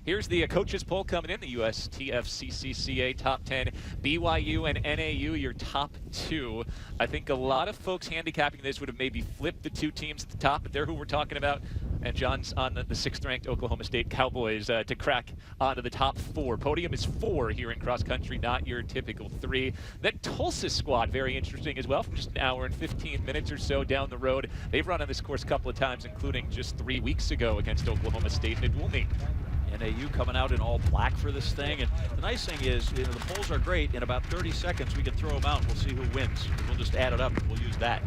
Here's the coaches poll coming in, the USTFCCCA top 10. BYU and NAU, your top 2. I think a lot of folks handicapping this would have maybe flipped the 2 teams at the top, but they're who we're talking about. And John's on the 6th-ranked Oklahoma State Cowboys to crack onto the top 4. Podium is 4 here in cross country, not your typical 3. That Tulsa squad, very interesting as well, from just an hour and 15 minutes or so down the road. They've run on this course a couple of times, including just 3 weeks ago against Oklahoma State in a dual meet. NAU coming out in all black for this thing, and the nice thing is, the polls are great. In about 30 seconds, we can throw them out, and we'll see who wins. We'll just add it up, and we'll use that.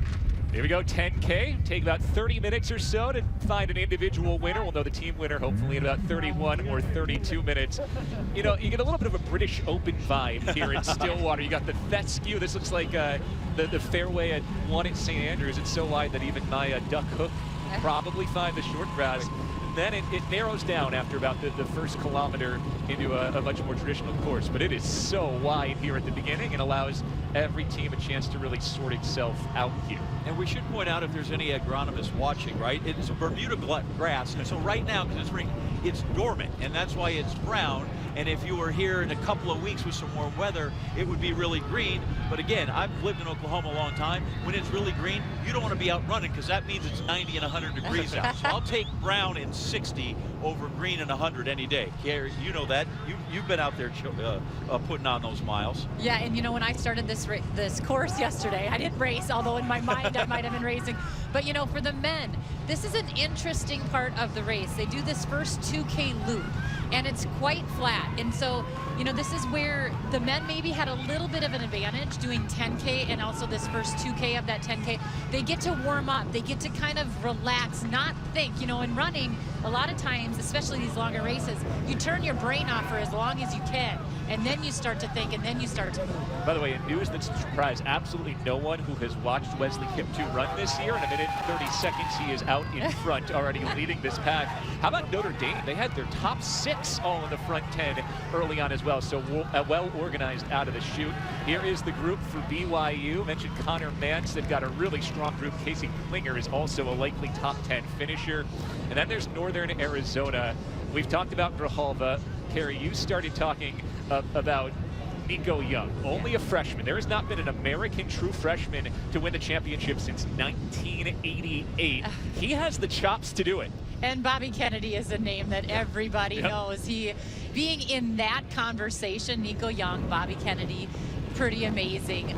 Here we go, 10K. Take about 30 minutes or so to find an individual winner. We'll know the team winner hopefully in about 31 or 32 minutes. You know, you get a little bit of a British Open vibe here in Stillwater. You got the fescue. This looks like the fairway at 1 at St. Andrews. It's so wide that even my duck hook probably find the short grass. Then it narrows down after about the first kilometer into a much more traditional course. But it is so wide here at the beginning and allows every team a chance to really sort itself out here. And we should point out, if there's any agronomists watching, right, it's a Bermuda grass. And so right now, because it's spring, it's dormant, and that's why it's brown. And if you were here in a couple of weeks with some warm weather, it would be really green. But again, I've lived in Oklahoma a long time. When it's really green, you don't want to be out running, because that means it's 90 and 100 degrees out. So I'll take brown and 60 over green and 100 any day. Carrie, you know that. You've been out there putting on those miles. Yeah, and you know, when I started this course yesterday, I didn't race, although in my mind I might have been racing. But you know, for the men, this is an interesting part of the race. They do this first 2K loop, and it's quite flat. And so, you know, this is where the men maybe had a little bit of an advantage doing 10K and also this first 2K of that 10K. They get to warm up. They get to kind of relax, not think. You know, in running, a lot of times, especially these longer races, you turn your brain off for as long as you can, and then you start to think, and then you start to move. By the way, in news that surprised absolutely no one who has watched Wesley Kiptoo run this year. In a minute and 30 seconds, he is out in front, already leading this pack. How about Notre Dame? They had their top 6 all in the front 10 early on as well, so well organized out of the chute. Here is the group for BYU. Mentioned Connor Mantz. They've got a really strong group. Casey Klinger is also a likely top 10 finisher. And then there's Northern Arizona. We've talked about Grijalva. Carrie, you started talking about Nico Young, only a freshman. There has not been an American true freshman to win the championship since 1988. He has the chops to do it. And Bobby Kennedy is a name that everybody knows. He, being in that conversation, Nico Young, Bobby Kennedy, pretty amazing.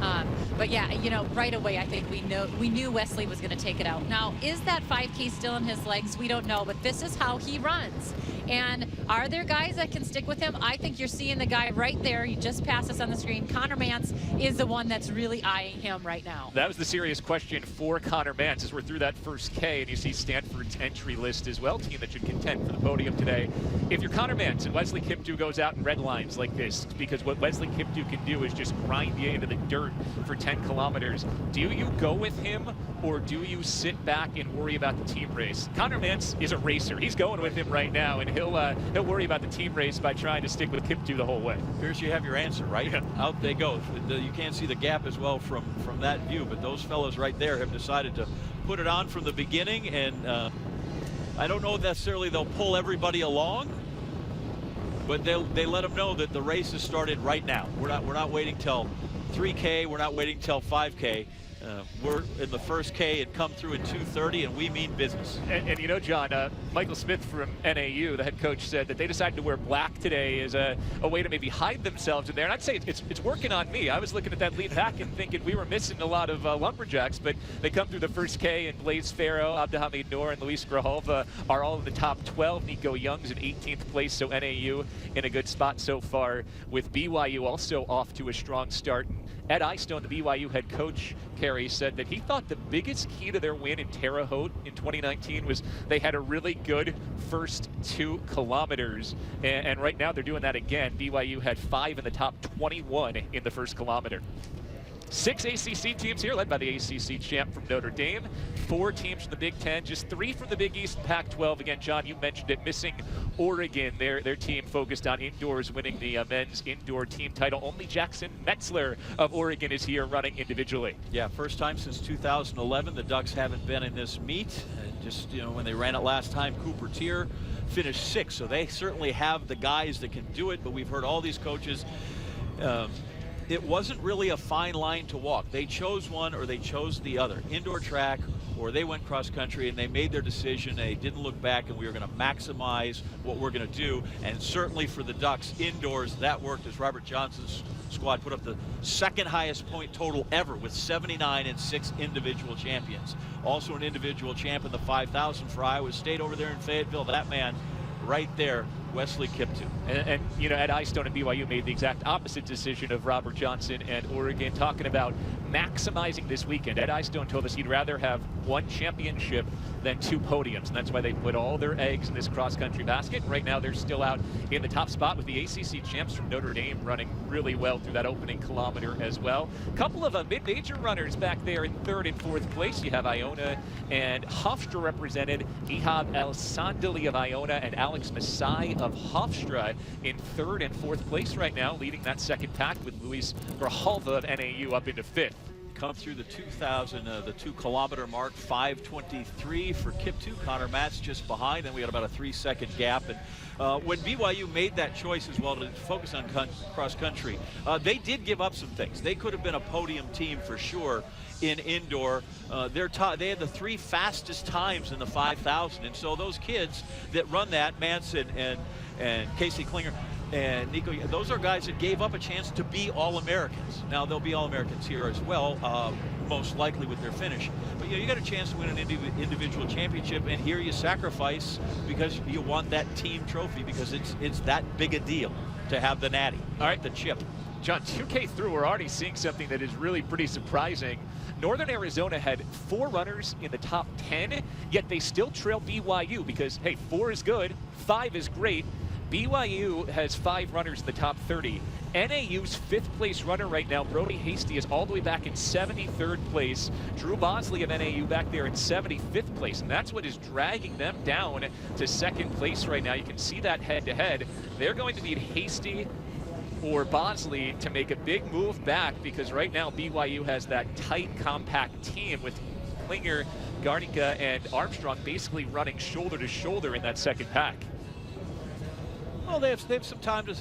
But yeah, you know, right away I think we knew Wesley was going to take it out. Now, is that 5K still in his legs? We don't know, but this is how he runs. And are there guys that can stick with him? I think you're seeing the guy right there. You just passed us on the screen. Connor Mantz is the one that's really eyeing him right now. That was the serious question for Connor Mantz as we're through that first K, and you see Stanford's entry list as well, team that should contend for the podium today. If you're Connor Mantz and Wesley Kiptoo goes out in red lines like this, because what Wesley Kiptoo can do is just grind you into the dirt for 10 kilometers, do you go with him or do you sit back and worry about the team race? Connor Mantz is a racer. He's going with him right now, and he'll worry about the team race by trying to stick with Kiptoo the whole way. Here's you have your answer, right? Yeah. Out they go. You can't see the gap as well from that view, but those fellows right there have decided to put it on from the beginning, and I don't know necessarily they'll pull everybody along, but they let them know that the race has started right now. We're not waiting till 3K. We're not waiting till 5K. We're in the first K and come through in 2:30, and we mean business. And you know, John, Michael Smith from NAU, the head coach, said that they decided to wear black today as a way to maybe hide themselves in there. And I'd say it's working on me. I was looking at that lead pack and thinking we were missing a lot of lumberjacks, but they come through the first K, and Blaze Farrow, Abdelhamid Noor, and Luis Grijalva are all in the top 12. Nico Young's in 18th place, so NAU in a good spot so far, with BYU also off to a strong start. Ed Eyestone, the BYU head coach, Carey, said that he thought the biggest key to their win in Terre Haute in 2019 was they had a really good first 2 kilometers. And right now they're doing that again. BYU had 5 in the top 21 in the first kilometer. 6 ACC teams here, led by the ACC champ from Notre Dame. 4 teams from the Big Ten, just 3 from the Big East and Pac-12. Again, John, you mentioned it, missing Oregon. Their team focused on indoors, winning the men's indoor team title. Only Jackson Metzler of Oregon is here running individually. Yeah, first time since 2011 the Ducks haven't been in this meet. Just, when they ran it last time, Cooper Tier finished 6th, so they certainly have the guys that can do it, but we've heard all these coaches. It wasn't really a fine line to walk. They chose one or they chose the other. Indoor track, or they went cross country, and they made their decision. They didn't look back, and we were going to maximize what we're going to do. And certainly for the Ducks, indoors, that worked as Robert Johnson's squad put up the 2nd highest point total ever with 79 and 6 individual champions. Also an individual champ in the 5,000 for Iowa State over there in Fayetteville. That man right there, Wesley Kiptoo. And Ed Eyestone and BYU made the exact opposite decision of Robert Johnson and Oregon, talking about maximizing this weekend. Ed Eyestone told us he'd rather have 1 championship than 2 podiums, and that's why they put all their eggs in this cross-country basket. Right now, they're still out in the top spot with the ACC champs from Notre Dame running really well through that opening kilometer as well. A couple of mid-major runners back there in 3rd and 4th place. You have Iona and Hofstra represented. Ihab El-Sandali of Iona and Alex Masai of Hofstra in 3rd and 4th place right now, leading that second pack with Luis Grijalva of NAU up into 5th. Come through the 2-kilometer mark, 5:23 for Kiptoo. Connor Mantz just behind, and we got about a 3-second gap. And when BYU made that choice as well to focus on cross country, they did give up some things. They could have been a podium team for sure in indoor. They had the 3 fastest times in the 5,000, and so those kids that run that, Mantz and Casey Klinger and Nico, those are guys that gave up a chance to be All-Americans. Now, they'll be All-Americans here as well, most likely with their finish. But you got a chance to win an individual championship, and here you sacrifice because you want that team trophy, because it's that big a deal to have the natty. All right, the chip. John, 2K through, we're already seeing something that is really pretty surprising. Northern Arizona had 4 runners in the top 10, yet they still trail BYU because, hey, 4 is good, 5 is great. BYU has 5 runners in the top 30. NAU's 5th place runner right now, Brody Hasty, is all the way back in 73rd place. Drew Bosley of NAU back there in 75th place, and that's what is dragging them down to 2nd place right now. You can see that head-to-head. They're going to need Hasty or Bosley to make a big move back, because right now BYU has that tight, compact team with Klinger, Garnica, and Armstrong basically running shoulder to shoulder in that 2nd pack. Well, they have some time to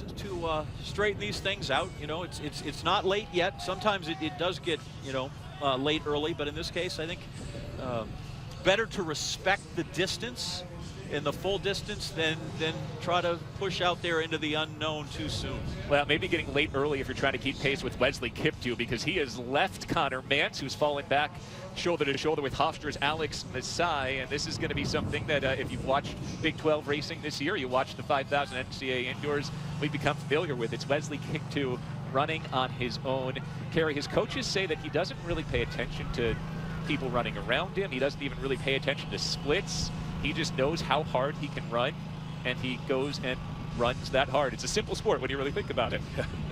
straighten these things out. It's not late yet. Sometimes it does get late early, but in this case, I think better to respect the distance in the full distance than try to push out there into the unknown too soon. Well, maybe getting late early if you're trying to keep pace with Wesley Kiptoo, because he has left Connor Mantz, who's fallen back shoulder to shoulder with Hofstra's Alex Masai, and this is going to be something that if you've watched Big 12 racing this year, you watched the 5,000 NCAA indoors, we've become familiar with. It's Wesley Kiptoo running on his own. Kerry, his coaches say that he doesn't really pay attention to people running around him. He doesn't even really pay attention to splits. He just knows how hard he can run, and he goes and runs that hard. It's a simple sport when you really think about it.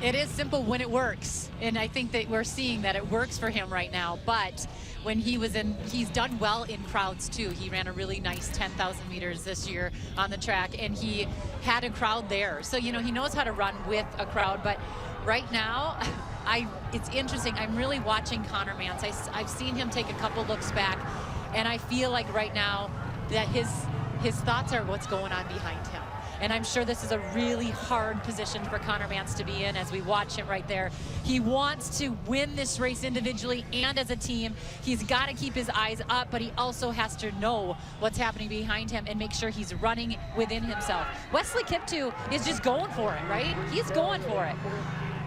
It is simple when it works, and I think that we're seeing that it works for him right now. But when he's done well in crowds too. He ran a really nice 10,000 meters this year on the track, and he had a crowd there. So he knows how to run with a crowd. But right now, it's interesting. I'm really watching Connor Mantz. I've seen him take a couple looks back, and I feel like right now that his thoughts are what's going on behind him. And I'm sure this is a really hard position for Connor Mantz to be in as we watch him right there. He wants to win this race individually and as a team. He's got to keep his eyes up, but he also has to know what's happening behind him and make sure he's running within himself. Wesley Kiptoo is just going for it, right? He's going for it.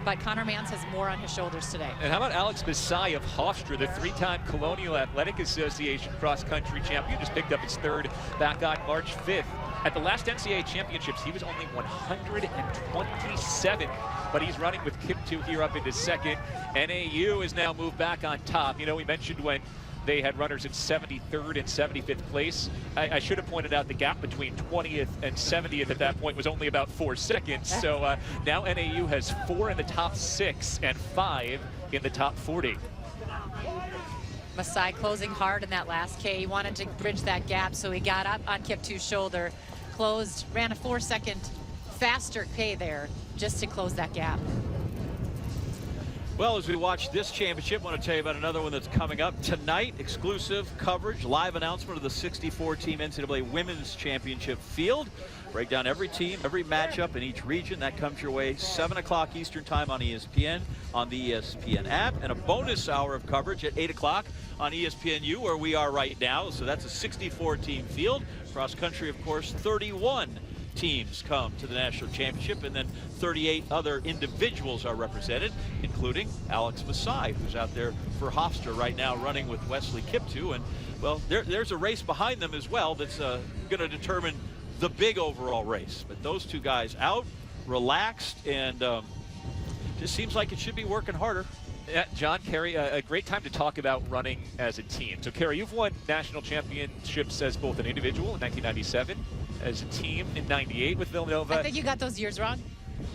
But Connor Mantz has more on his shoulders today. And how about Alex Masai of Hofstra, the 3-time Colonial Athletic Association cross-country champion, just picked up his 3rd back on March 5th. At the last NCAA championships, he was only 127, but he's running with Kiptoo here up into 2nd. NAU is now moved back on top. We mentioned when they had runners in 73rd and 75th place. I should have pointed out the gap between 20th and 70th at that point was only about 4 seconds. So now NAU has 4 in the top 6 and 5 in the top 40. Masai closing hard in that last K. He wanted to bridge that gap, so he got up on Kiptu's shoulder, closed, ran a 4-second faster K there just to close that gap. Well, as we watch this championship, I want to tell you about another one that's coming up tonight. Exclusive coverage, live announcement of the 64-team NCAA Women's Championship field. Break down every team, every matchup in each region. That comes your way 7 o'clock Eastern time on ESPN, on the ESPN app, and a bonus hour of coverage at 8 o'clock on ESPNU, where we are right now. So that's a 64-team field. Cross country, of course, 31 teams come to the national championship, and then 38 other individuals are represented, including Alex Masai, who's out there for Hofstra right now running with Wesley Kiptu. And well, there's a race behind them as well that's going to determine the big overall race. But those two guys out, relaxed, and just seems like it should be working harder. Yeah, John, Kerry, a great time to talk about running as a team. So, Kerry, you've won national championships as both an individual in 1997, as a team in 98 with Villanova. I think you got those years wrong.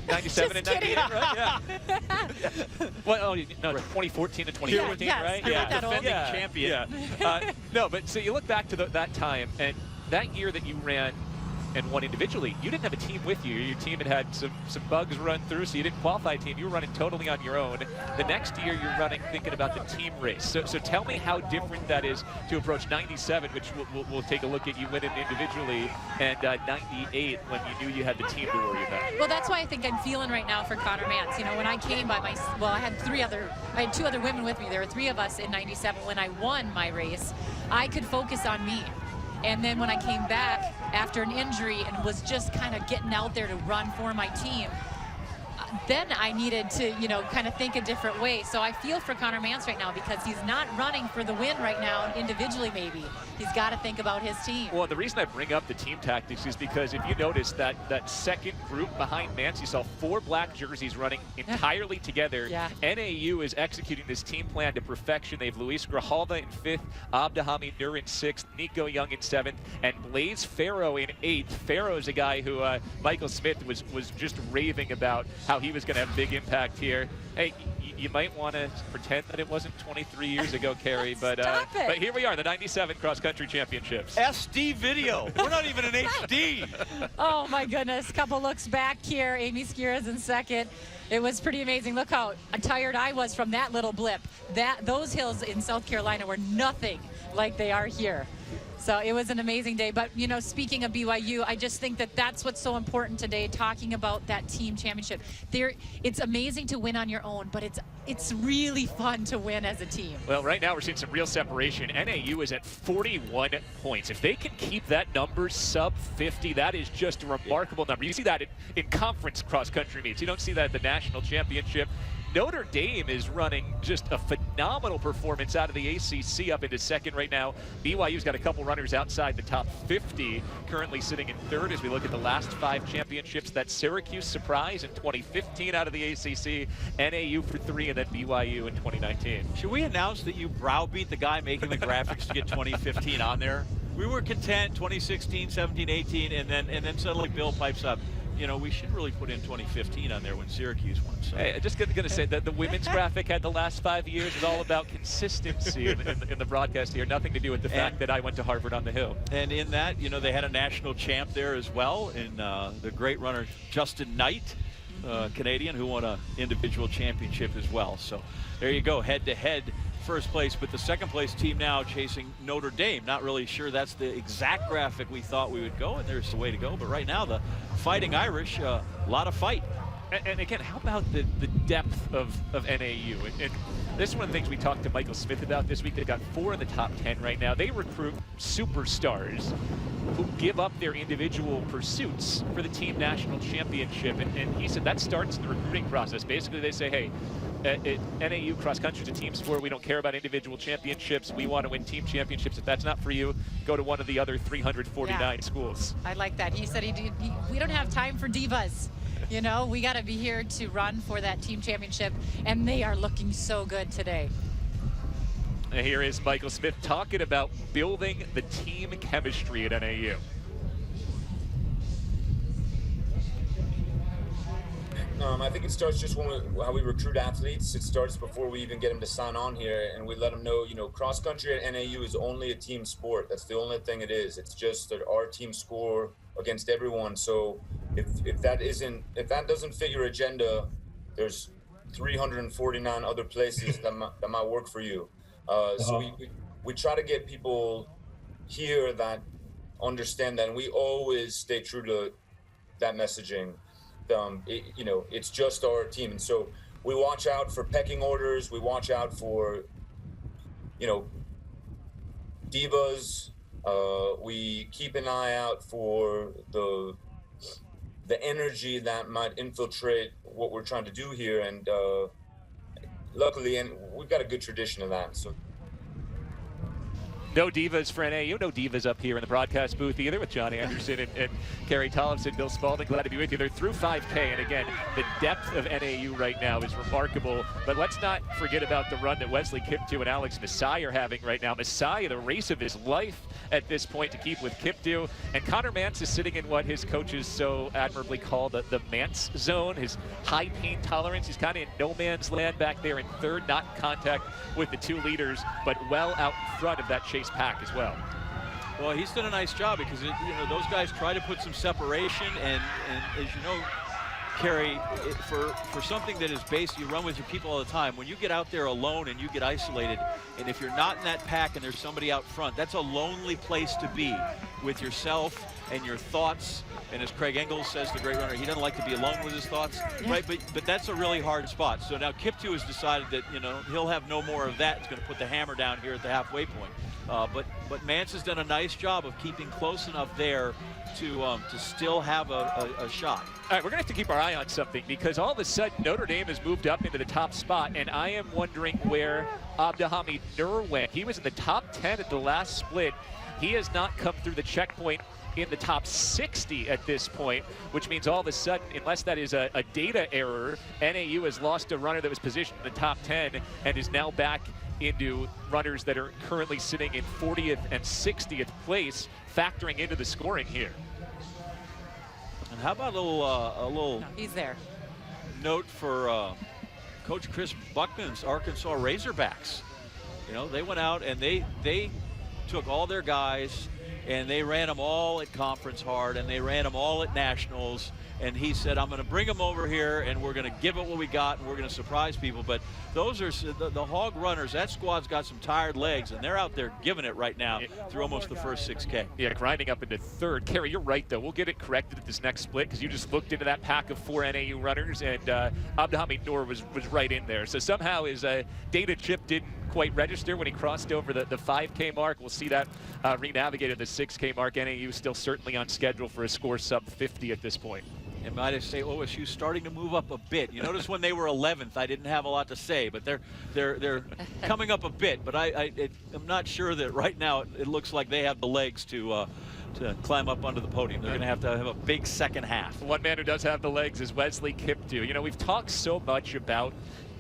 97 and 98, right? Yeah. Well, oh, no, 2014 and 2015, yes, right? I'm not that old. Defending champion. Yeah. No, but so you look back to that time, and that year that you ran and won individually, you didn't have a team with you. Your team had some bugs run through, so you didn't qualify a team. You were running totally on your own. The next year, you're running thinking about the team race. So tell me how different that is to approach 97, which we'll take a look at you winning individually, and 98 when you knew you had the team to worry about. Well, that's why I think I'm feeling right now for Connor Mantz. You know, when I came by I had 2 other women with me. There were 3 of us in 97. When I won my race, I could focus on me. And then when I came back after an injury and was just kind of getting out there to run for my team, then I needed to, you know, kind of think a different way. So I feel for Connor Mantz right now because he's not running for the win right now individually maybe. He's got to think about his team. Well, the reason I bring up the team tactics is because if you notice that second group behind Mantz, you saw 4 black jerseys running entirely together. Yeah. NAU is executing this team plan to perfection. They have Luis Grijalva in 5th, Abdahami Nur in 6th, Nico Young in 7th, and Blaze Farrow in 8th. Farrow's a guy who Michael Smith was just raving about how he was going to have a big impact here. Hey, you might want to pretend that it wasn't 23 years ago, Kerry, but here we are, the 97 cross-country championships. SD video. We're not even in HD. Oh my goodness, couple looks back here. Amy Skira's in 2nd. It was pretty amazing. Look how tired I was from that little blip. Those hills in South Carolina were nothing like they are here. So it was an amazing day. But, you know, speaking of BYU, I just think that that's what's so important today, talking about that team championship. It's amazing to win on your own, but it's really fun to win as a team. Well, right now we're seeing some real separation. NAU is at 41 points. If they can keep that number sub 50, that is just a remarkable number. You see that in conference cross-country meets. You don't see that at the national championship. Notre Dame is running just a phenomenal performance out of the ACC up into 2nd right now. BYU's got a couple runners outside the top 50, currently sitting in 3rd as we look at the last 5 championships. That Syracuse surprise in 2015 out of the ACC, NAU for 3, and then BYU in 2019. Should we announce that you browbeat the guy making the graphics to get 2015 on there? We were content 2016, 17, 18, and then suddenly Bill pipes up. You know, we should really put in 2015 on there when Syracuse won. So. Hey, just going to say that the women's graphic had the last 5 years is all about consistency in the broadcast here. Nothing to do with the fact that I went to Harvard on the Hill. And in that, you know, they had a national champ there as well in the great runner Justin Knight, Canadian, who won an individual championship as well. So there you go, head-to-head. First place, but the 2nd place team now chasing Notre Dame. Not really sure that's the exact graphic we thought we would go, and there's the way to go. But right now, the Fighting Irish, a lot of fight. And again, how about the depth of NAU? And this is one of the things we talked to Michael Smith about this week. They've got 4 in the top 10 right now. They recruit superstars who give up their individual pursuits for the team national championship. And he said that starts the recruiting process. Basically, they say, hey, NAU cross country is a team sport. We don't care about individual championships. We want to win team championships. If that's not for you, go to one of the other 349 schools. I like that. He said we don't have time for divas. You know, we got to be here to run for that team championship, and they are looking so good today. And here is Michael Smith talking about building the team chemistry at NAU. I think it starts just how we recruit athletes. It starts before we even get them to sign on here, and we let them know, cross country at NAU is only a team sport. That's the only thing it is. It's just that our team score against everyone. So if that doesn't fit your agenda, there's 349 other places that might work for you. So we try to get people here that understand that, and we always stay true to that messaging. It's just our team, and so we watch out for pecking orders. We watch out for, divas. We keep an eye out for the energy that might infiltrate what we're trying to do here, and luckily, and we've got a good tradition of that. So. No divas for NAU, no divas up here in the broadcast booth either, with John Anderson and Kerry Tollefson, Bill Spalding. Glad to be with you. They're through 5K, and again, the depth of NAU right now is remarkable. But let's not forget about the run that Wesley Kiptoo and Alex Masai are having right now. Masai, the race of his life at this point to keep with Kiptoo. And Connor Mantz is sitting in what his coaches so admirably call the Mantz zone, his high pain tolerance. He's kind of in no man's land back there in third, not in contact with the two leaders, but well out in front of that chase pack as well. Well, he's done a nice job because those guys try to put some separation, and as you know, Kerry, for something that is based, you run with your people all the time. When you get out there alone and you get isolated, and if you're not in that pack and there's somebody out front, that's a lonely place to be with yourself and your thoughts. And as Craig Engels says, the great runner, he doesn't like to be alone with his thoughts, right? But that's a really hard spot. So now Kiptoo has decided that he'll have no more of that. He's going to put the hammer down here at the halfway point. But Mantz has done a nice job of keeping close enough there to still have a shot. All right, we're going to have to keep our eye on something, because all of a sudden Notre Dame has moved up into the top spot, and I am wondering where Abdelhamid Nur went. He was in the top 10 at the last split. He has not come through the checkpoint in the top 60 at this point, which means all of a sudden, unless that is a data error, NAU has lost a runner that was positioned in the top 10 and is now back into runners that are currently sitting in 40th and 60th place, factoring into the scoring here. And how about a little No, he's there. note for Coach Chris Buckman's Arkansas Razorbacks. They went out and they took all their guys and they ran them all at conference hard, and they ran them all at nationals. And he said, I'm going to bring them over here, and we're going to give it what we got, and we're going to surprise people. But those are the Hog runners. That squad's got some tired legs, and they're out there giving it right now through almost the first 6K. Yeah, grinding up into third. Kerry, you're right, though. We'll get it corrected at this next split, because you just looked into that pack of 4 NAU runners, and Abdelhamid Nur was right in there. So somehow his data chip didn't quite register when he crossed over the 5K mark. We'll see that re-navigated the 6K mark. NAU still certainly on schedule for a score sub 50 at this point. And might I say, OSU's starting to move up a bit. You notice when they were 11th, I didn't have a lot to say, but they're coming up a bit. But I'm not sure that right now it looks like they have the legs to climb up onto the podium. They're going to have a big second half. One man who does have the legs is Wesley Kiptoo. We've talked so much about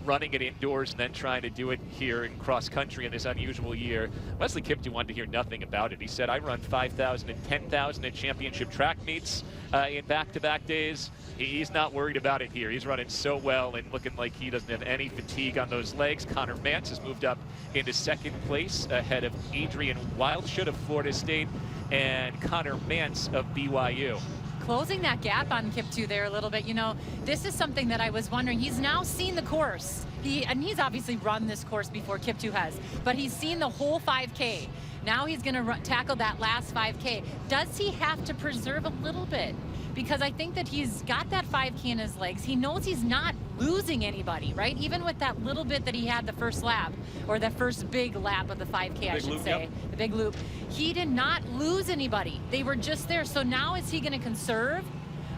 running it indoors and then trying to do it here in cross country in this unusual year. Wesley Kiptoo wanted to hear nothing about it. He said, I run 5,000 and 10,000 at championship track meets in back-to-back days. He's not worried about it here. He's running so well and looking like he doesn't have any fatigue on those legs. Connor Mantz has moved up into second place ahead of Adrian Wildschut of Florida State and Connor Mantz of BYU. Closing that gap on Kiptoo there a little bit. This is something that I was wondering. He's now seen the course. He's obviously run this course before, Kiptoo has, but he's seen the whole 5K. Now he's going to tackle that last 5K. Does he have to preserve a little bit? Because I think that he's got that 5K in his legs. He knows he's not losing anybody, right? Even with that little bit that he had the first lap, or the first big lap of the 5K, I should say, the big loop. He did not lose anybody. They were just there. So now is he going to conserve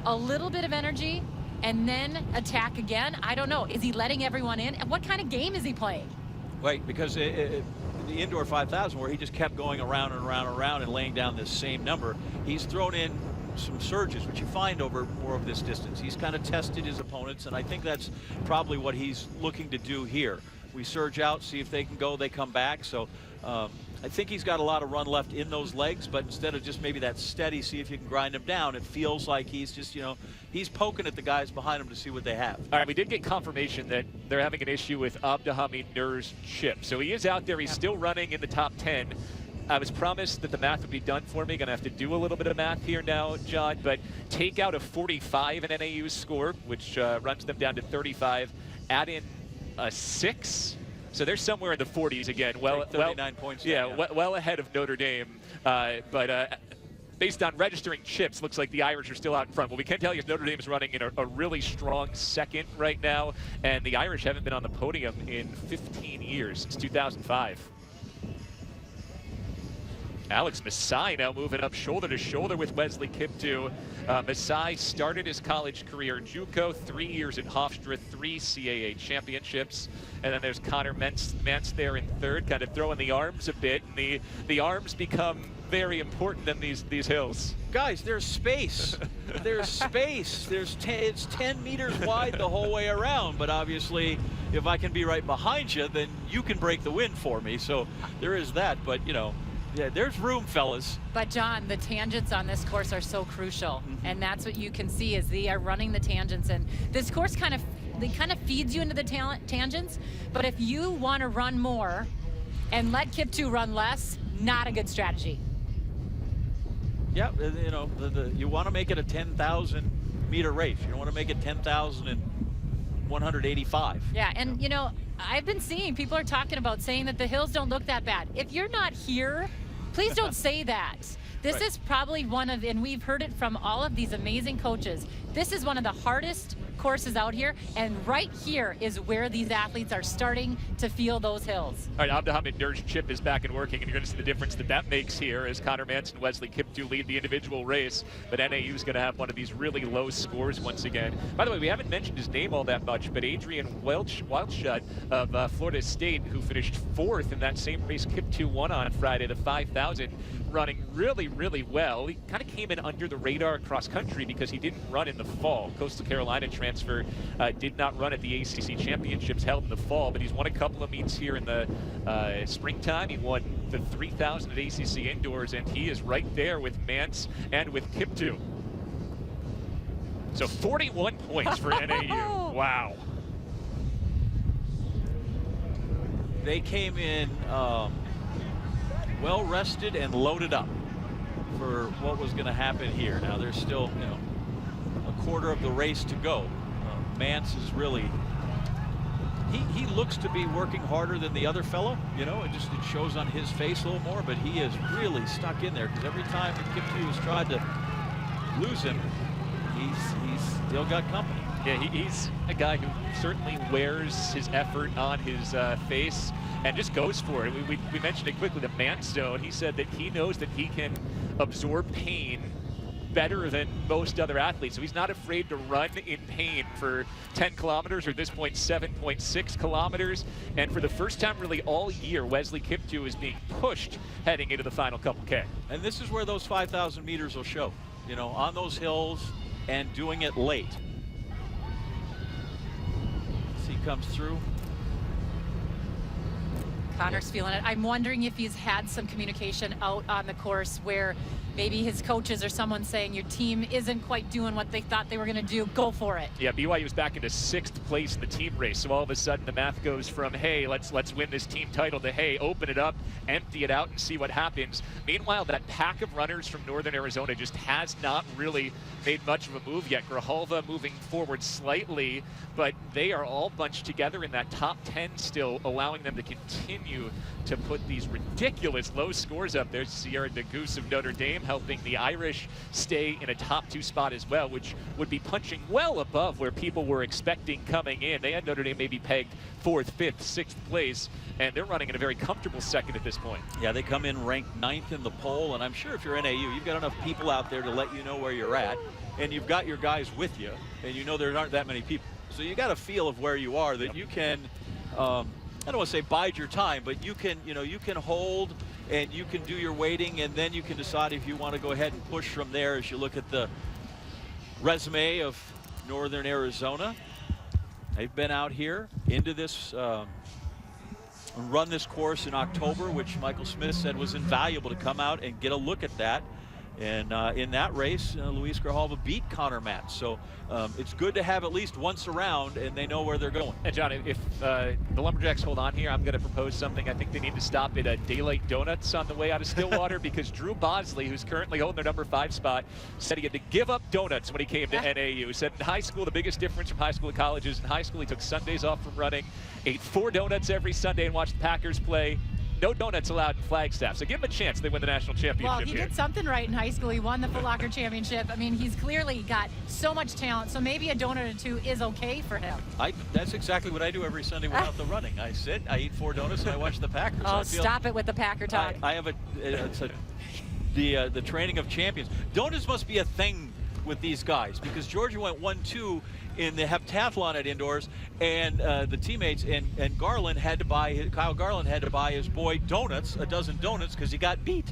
a little bit of energy and then attack again? I don't know. Is he letting everyone in? And what kind of game is he playing? Right, because the indoor 5,000, where he just kept going around and around and around and laying down this same number, he's thrown in some surges, which you find over more of this distance. He's kind of tested his opponents, and I think that's probably what he's looking to do here. We surge out, see if they can go, they come back. So I think he's got a lot of run left in those legs, but instead of just maybe that steady, see if you can grind him down, it feels like he's just, you know, he's poking at the guys behind him to see what they have. All right, we did get confirmation that they're having an issue with Abdelhamid Nur's chip. So he is out there. He's still running in the top 10. I was promised that the math would be done for me. Going to have to do a little bit of math here now, John, but take out a 45 in NAU's score, which runs them down to 35, add in a 6. So they're somewhere in the 40s again. Well, 39 points. Yeah, well ahead of Notre Dame. But based on registering chips, looks like the Irish are still out in front. What we can tell you is Notre Dame is running in a really strong second right now, and the Irish haven't been on the podium in 15 years, since 2005. Alex Masai now moving up shoulder to shoulder with Wesley Kiptoo. Masai started his college career at JUCO, 3 years at Hofstra, 3 CAA championships. And then there's Connor Mantz there in third, kind of throwing the arms a bit. And the arms become very important in these hills. Guys, there's space. There's space. It's 10 meters wide the whole way around. But obviously, if I can be right behind you, then you can break the wind for me. So there is that. But, you know, yeah, there's room, fellas. But John, the tangents on this course are so crucial, and that's what you can see is they are running the tangents. And this course kind of feeds you into the tangents. But if you want to run more and let Kiptoo run less, not a good strategy. Yeah, you know, you want to make it a 10,000 meter race. You don't want to make it 10,185. Yeah, and you know, I've been seeing people are talking about saying that the hills don't look that bad. If you're not here, please don't say that. This Right. is probably one of, and we've heard it from all of these amazing coaches, this is one of the hardest courses out here, and right here is where these athletes are starting to feel those hills. All right, Abdelhamid Nur's chip is back and working, and you're going to see the difference that makes here as Connor Mantz and Wesley Kiptoo lead the individual race. But NAU is going to have one of these really low scores once again. By the way, we haven't mentioned his name all that much, but Adrian Wildschut of Florida State, who finished 4th in that same race Kiptoo won on Friday, the 5,000, running really, really well. He kind of came in under the radar across country because he didn't run in the fall. Coastal Carolina transfer did not run at the ACC championships held in the fall, but he's won a couple of meets here in the springtime. He won the 3,000 at ACC indoors, and he is right there with Mantz and with Kiptoo. So 41 points for NAU. Wow. They came in well rested and loaded up for what was going to happen here. Now there's still, you know, a quarter of the race to go. Mantz is really, he looks to be working harder than the other fellow, you know, it shows on his face a little more, but he is really stuck in there because every time Kiptoo has tried to lose him, he's still got company. Yeah, he's a guy who certainly wears his effort on his face and just goes for it. We mentioned it quickly, the Mantz zone. He said that he knows that he can absorb pain better than most other athletes. So he's not afraid to run in pain for 10 kilometers, or at this point 7.6 kilometers. And for the first time really all year, Wesley Kiptoo is being pushed heading into the final couple K. And this is where those 5,000 meters will show, you know, on those hills and doing it late. As he comes through. Connor's feeling it. I'm wondering if he's had some communication out on the course where maybe his coaches or someone saying your team isn't quite doing what they thought they were going to do. Go for it. Yeah, BYU was back into 6th place in the team race. So all of a sudden the math goes from, hey, let's win this team title to, hey, open it up, empty it out, and see what happens. Meanwhile, that pack of runners from Northern Arizona just has not really made much of a move yet. Grijalva moving forward slightly, but they are all bunched together in that top 10 still, allowing them to continue to put these ridiculous low scores up. There's Sierra DeGoose of Notre Dame helping the Irish stay in a top 2 spot as well, which would be punching well above where people were expecting coming in. They had Notre Dame maybe pegged 4th, 5th, 6th place, and they're running in a very comfortable second at this point. Yeah, they come in ranked 9th in the poll, and I'm sure if you're NAU, you've got enough people out there to let you know where you're at, and you've got your guys with you, and you know there aren't that many people. So you got a feel of where you are, that you can, I don't want to say bide your time, but you can, you know, you can hold and you can do your waiting, and then you can decide if you want to go ahead and push from there as you look at the resume of Northern Arizona. They've been out here into this run this course in October, which Michael Smith said was invaluable to come out and get a look at that. And in that race, Luis Grijalva beat Connor Mantz. So it's good to have at least once around, and they know where they're going. And John, if the Lumberjacks hold on here, I'm going to propose something. I think they need to stop at Daylight Donuts on the way out of Stillwater because Drew Bosley, who's currently holding their #5 spot, said he had to give up donuts when he came to NAU. Said in high school, the biggest difference from high school to college is in high school he took Sundays off from running, ate 4 donuts every Sunday and watched the Packers play. No donuts allowed in Flagstaff, so give him a chance. They win the national championship. Well, he did something right in high school. He won the Foot Locker championship. I mean, he's clearly got so much talent, so maybe a donut or 2 is okay for him. That's exactly what I do every Sunday without the running. I sit, I eat 4 donuts, and I watch the Packers. Oh, stop it with the Packer talk. I have the training of champions. Donuts must be a thing with these guys because Georgia went 1-2 in the heptathlon at indoors, and the teammates and Kyle Garland had to buy his boy donuts, a dozen donuts, because he got beat.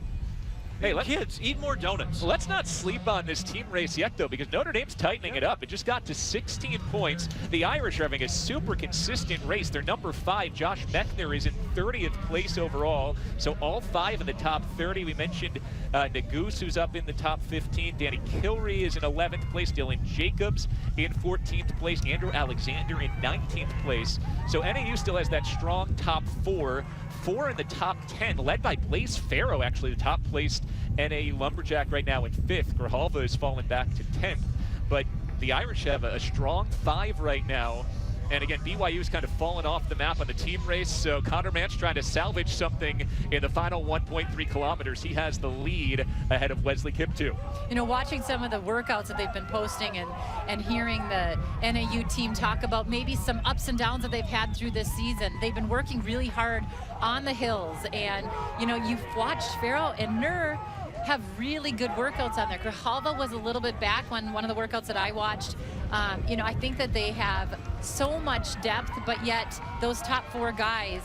Hey, kids, eat more donuts. Let's not sleep on this team race yet, though, because Notre Dame's tightening it up. It just got to 16 points. The Irish are having a super consistent race. They're #5. Josh Mechner is in 30th place overall, so all 5 in the top 30. We mentioned Nagoose, who's up in the top 15. Danny Kilry is in 11th place. Dylan Jacobs in 14th place. Andrew Alexander in 19th place. So NAU still has that strong top 4. 4 in the top 10, led by Blaze Farrow, actually the top-placed NAU Lumberjack right now in 5th. Grijalva has fallen back to 10th. But the Irish have a strong 5 right now. And again, BYU's kind of fallen off the map on the team race, so Connor Mantz trying to salvage something in the final 1.3 kilometers. He has the lead ahead of Wesley Kiptoo. You know, watching some of the workouts that they've been posting and hearing the NAU team talk about maybe some ups and downs that they've had through this season, they've been working really hard on the hills. And, you know, you've watched Farrell and Nur have really good workouts on there. Grijalva was a little bit back on one of the workouts that I watched. You know, I think that they have so much depth, but yet those top 4 guys,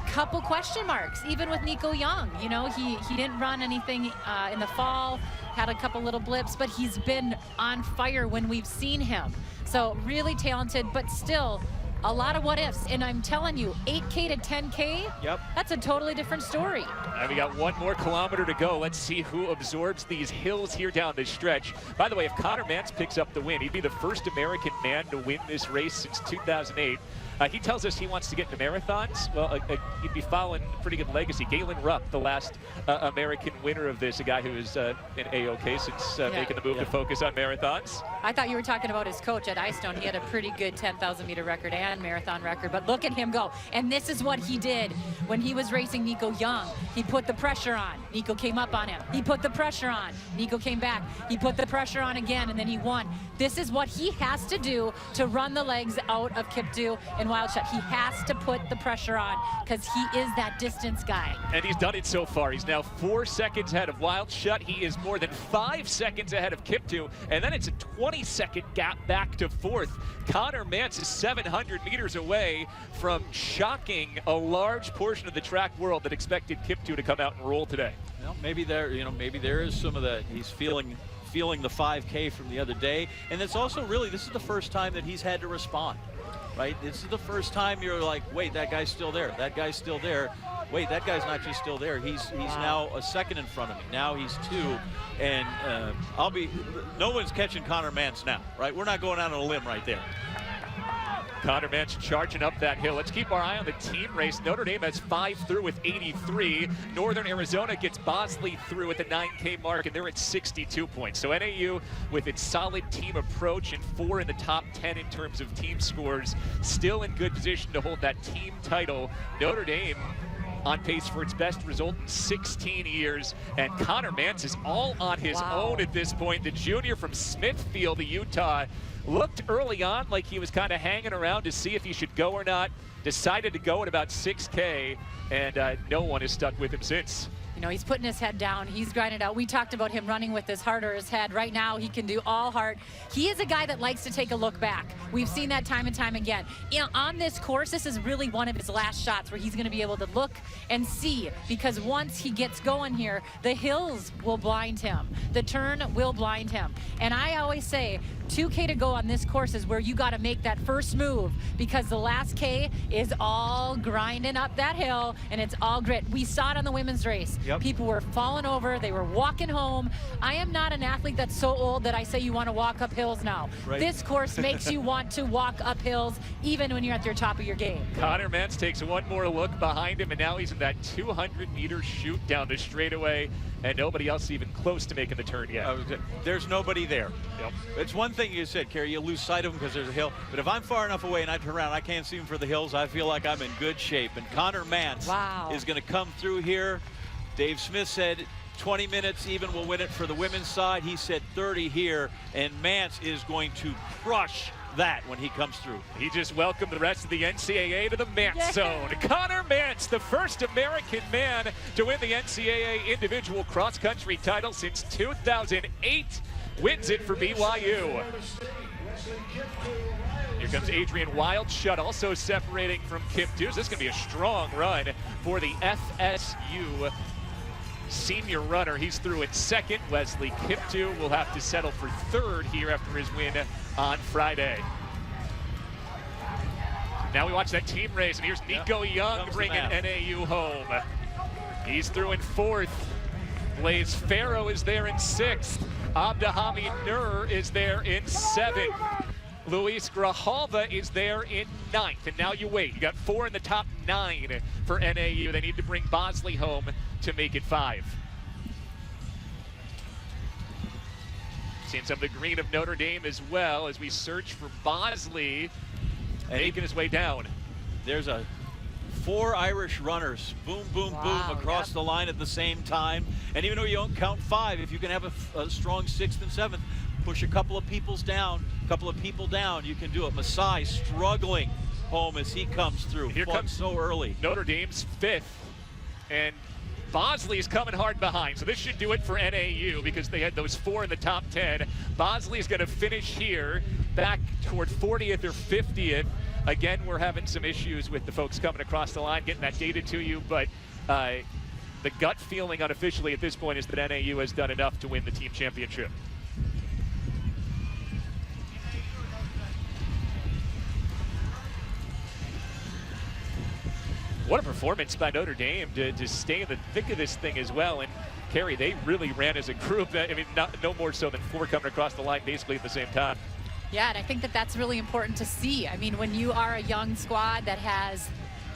couple question marks, even with Nico Young. You know, he didn't run anything in the fall, had a couple little blips, but he's been on fire when we've seen him. So really talented, but still a lot of what ifs. And I'm telling you, 8K to 10K, yep, that's a totally different story. And we got 1 more kilometer to go. Let's see who absorbs these hills here down this stretch. By the way, if Connor Mantz picks up the win, he'd be the first American man to win this race since 2008. He tells us he wants to get into marathons. Well, he'd be following a pretty good legacy. Galen Rupp, the last American winner of this, a guy who is in A-OK since making the move to focus on marathons. I thought you were talking about his coach at Istone. He had a pretty good 10,000 meter record and marathon record, but look at him go. And this is what he did when he was racing Nico Young. He put the pressure on. Nico came up on him. He put the pressure on. Nico came back. He put the pressure on again, and then he won. This is what he has to do to run the legs out of Kiptoo and Wildshot. He has to put the pressure on because he is that distance guy. And he's done it so far. He's now 4 seconds ahead of Wildshot. He is more than 5 seconds ahead of Kiptoo, and then it's a 20-second gap back to 4th. Connor Mantz is 700 meters away from shocking a large portion of the track world that expected Kiptoo to come out and roll today. Well, maybe there is some of that. He's feeling the 5K from the other day, and it's also really, this is the first time that he's had to respond, right? This is the first time you're like, wait, that guy's still there. That guy's still there. Wait, that guy's not just still there. He's now a second in front of me. Now he's 2, and no one's catching Connor Mantz now, right? We're not going out on a limb right there. Connor Mantz charging up that hill. Let's keep our eye on the team race. Notre Dame has 5 through with 83. Northern Arizona gets Bosley through at the 9K mark, and they're at 62 points. So NAU, with its solid team approach and 4 in the top 10 in terms of team scores, still in good position to hold that team title. Notre Dame on pace for its best result in 16 years, and Connor Mantz is all on his own at this point. The junior from Smithfield, Utah, looked early on like he was kind of hanging around to see if he should go or not. Decided to go at about 6K, and no one has stuck with him since. You know, he's putting his head down. He's grinding out. We talked about him running with his heart or his head. Right now, he can do all heart. He is a guy that likes to take a look back. We've seen that time and time again. You know, on this course, this is really one of his last shots where he's going to be able to look and see, because once he gets going here, the hills will blind him. The turn will blind him. And I always say, 2K to go on this course is where you got to make that first move, because the last K is all grinding up that hill and it's all grit. We saw it on the women's race. Yep. People were falling over. They were walking home. I am not an athlete that's so old that I say you want to walk up hills now. Right. This course makes you want to walk up hills even when you're at your top of your game. Connor Mantz takes one more look behind him, and now he's in that 200-meter shoot down the straightaway, and nobody else even close to making the turn yet. There's nobody there. Yep. It's one thing you said, Kerry, you lose sight of him because there's a hill. But if I'm far enough away and I turn around, I can't see him for the hills, I feel like I'm in good shape. And Connor Mantz is going to come through here. Dave Smith said 20 minutes even will win it for the women's side. He said 30 here, and Mantz is going to crush that when he comes through. He just welcomed the rest of the NCAA to the Mantz zone. Connor Mantz, the first American man to win the NCAA individual cross-country title since 2008, wins it for BYU. Here comes Adrian Wildschut, also separating from Kip Dewes. This is going to be a strong run for the FSU senior runner. He's through in second. Wesley Kiptoo will have to settle for third here after his win on Friday. Now we watch that team race, and here's Nico Young bringing NAU home. He's through in fourth. Blaze Farrow is there in sixth. Abdahami Nur is there in seventh. Luis Grijalva is there in ninth. And now you wait. You got 4 in the top 9 for NAU. They need to bring Bosley home to make it 5. Seeing some of the green of Notre Dame as well as we search for Bosley making his way down. There's 4 Irish runners, boom, boom, boom, across the line at the same time. And even though you don't count 5, if you can have a strong 6th and 7th, push a couple of people down, you can do it. Masai struggling home as he comes through. Here comes so early. Notre Dame's 5th, and Bosley's coming hard behind. So this should do it for NAU because they had those 4 in the top 10. Bosley's going to finish here back toward 40th or 50th. Again, we're having some issues with the folks coming across the line, getting that data to you, but the gut feeling unofficially at this point is that NAU has done enough to win the team championship. What a performance by Notre Dame to stay in the thick of this thing as well. And Kerry, they really ran as a group. I mean, no more so than 4 coming across the line basically at the same time. Yeah, and I think that that's really important to see. I mean, when you are a young squad that has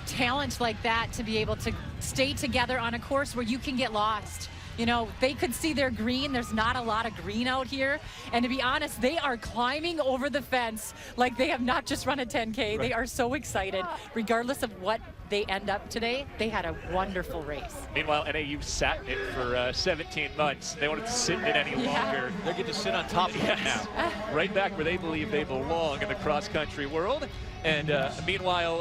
talent like that, to be able to stay together on a course where you can get lost. You know, they could see their green. There's not a lot of green out here. And to be honest, they are climbing over the fence like they have not just run a 10K. Right. They are so excited. Regardless of what they end up today, they had a wonderful race. Meanwhile, NAU sat in it for 17 months. They wanted to sit in it any longer. They get to sit on top of it now. Right back where they believe they belong in the cross-country world. And meanwhile,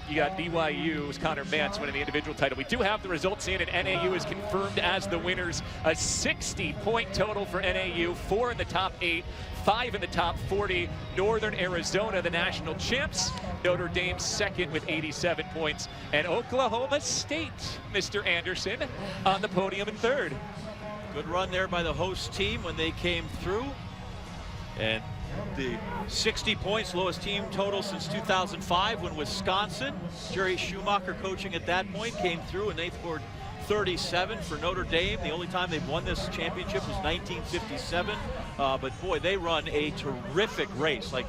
you got BYU's Connor Mantz winning the individual title. We do have the results in, and NAU is confirmed as the winners. A 60-point total for NAU, 4 in the top 8, 5 in the top 40. Northern Arizona, the national champs. Notre Dame second with 87 points. And Oklahoma State, Mr. Anderson, on the podium in third. Good run there by the host team when they came through. And the 60 points, lowest team total since 2005 when Wisconsin, Jerry Schumacher coaching at that point, came through and they scored 37 for Notre Dame. The only time they've won this championship was 1957. But boy, they run a terrific race. Like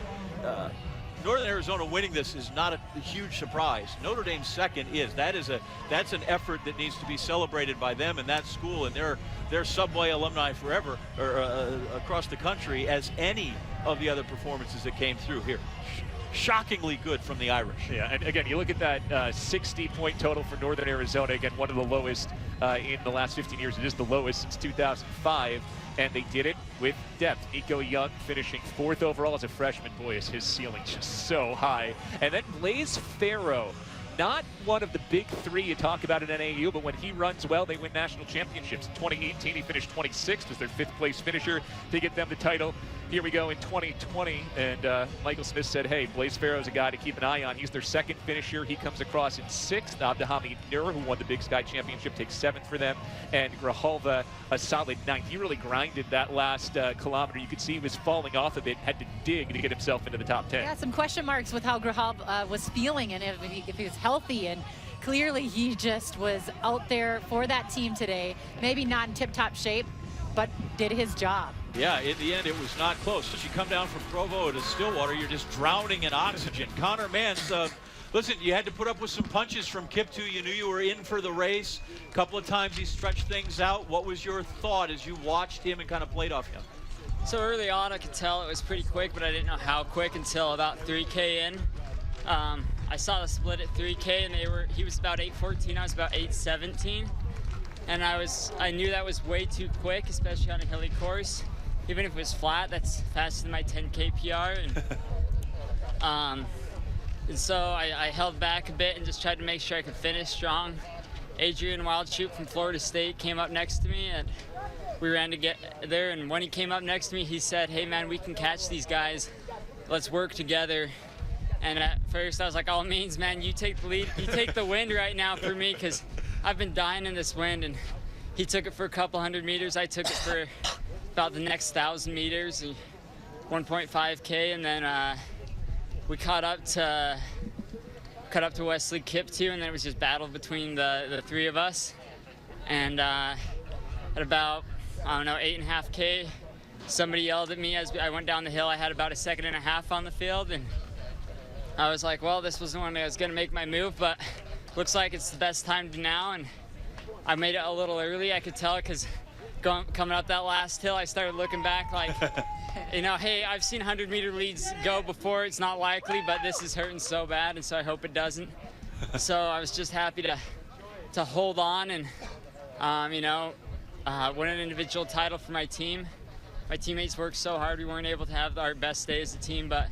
Northern Arizona winning this is not a huge surprise. Notre Dame second is. That's an effort that needs to be celebrated by them and that school and their Subway alumni forever, or across the country, as any of the other performances that came through here. Shockingly good from the Irish. Yeah, and again, you look at that 60-point total for Northern Arizona, again, one of the lowest in the last 15 years. It is the lowest since 2005, and they did it with depth. Nico Young finishing 4th overall as a freshman. Boy, is his ceiling just so high. And then Blaze Farrow, not one of the big 3 you talk about in NAU, but when he runs well, they win national championships. In 2018, he finished 26th, was their 5th place finisher to get them the title. Here we go in 2020, and Michael Smith said, hey, Blaze Farrow's a guy to keep an eye on. He's their second finisher. He comes across in 6th. Abdahami Nur, who won the Big Sky Championship, takes 7th for them. And Grijalva, a solid 9th. He really grinded that last kilometer. You could see he was falling off a bit, had to dig to get himself into the top 10. Yeah, some question marks with how Grijalva was feeling and if he was healthy. And clearly he just was out there for that team today. Maybe not in tip-top shape, but did his job. Yeah, in the end, it was not close. As you come down from Provo to Stillwater, you're just drowning in oxygen. Connor Mantz, listen, you had to put up with some punches from Kip 2. You knew you were in for the race. A couple of times he stretched things out. What was your thought as you watched him and kind of played off him? So early on, I could tell it was pretty quick, but I didn't know how quick until about 3K in. I saw the split at 3K, and he was about 8:14. I was about 8:17. And I knew that was way too quick, especially on a hilly course. Even if it was flat, that's faster than my 10K PR. And so I held back a bit and just tried to make sure I could finish strong. Adrian Wildshoot from Florida State came up next to me, and we ran to get there. And when he came up next to me, he said, hey man, we can catch these guys. Let's work together. And at first I was like, all means, man, you take the lead. You take the wind right now for me, because I've been dying in this wind. And he took it for a couple 100 meters. I took it for about the next 1,000 meters, 1.5K, and then we caught up to Wesley Kip 2, and then it was just battle between the 3 of us. And at about, I don't know, 8.5K, somebody yelled at me as I went down the hill. I had about 1.5 seconds on the field, and I was like, well, this was the one that was gonna make my move, but looks like it's the best time to now. And I made it a little early, I could tell, because coming up that last hill, I started looking back like, you know, hey, I've seen 100-meter leads go before. It's not likely, but this is hurting so bad, and so I hope it doesn't. So I was just happy to hold on and, you know, win an individual title for my team. My teammates worked so hard. We weren't able to have our best day as a team, but,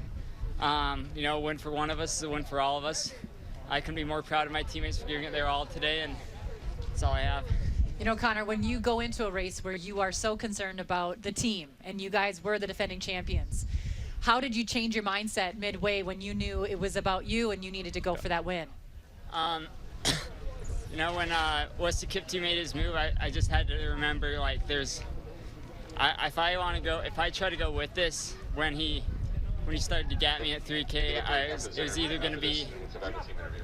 you know, a win for one of us is a win for all of us. I couldn't be more proud of my teammates for giving it their all today, and that's all I have. You know, Connor, when you go into a race where you are so concerned about the team, and you guys were the defending champions, how did you change your mindset midway when you knew it was about you and you needed to go for that win? You know, when Wesley Kip 2 made his move, I just had to remember, like, if I try to go with this, when he started to get me at 3K, I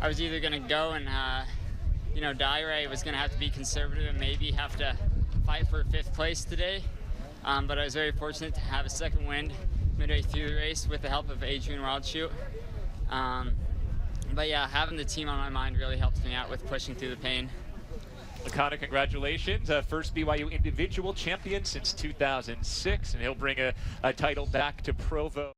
was either gonna go and you know, die, or I was going to have to be conservative and maybe have to fight for 5th place today. But I was very fortunate to have a second wind midway through the race with the help of Adrian Wildshoot. But yeah, having the team on my mind really helped me out with pushing through the pain. Connor, congratulations. First BYU individual champion since 2006, and he'll bring a title back to Provo.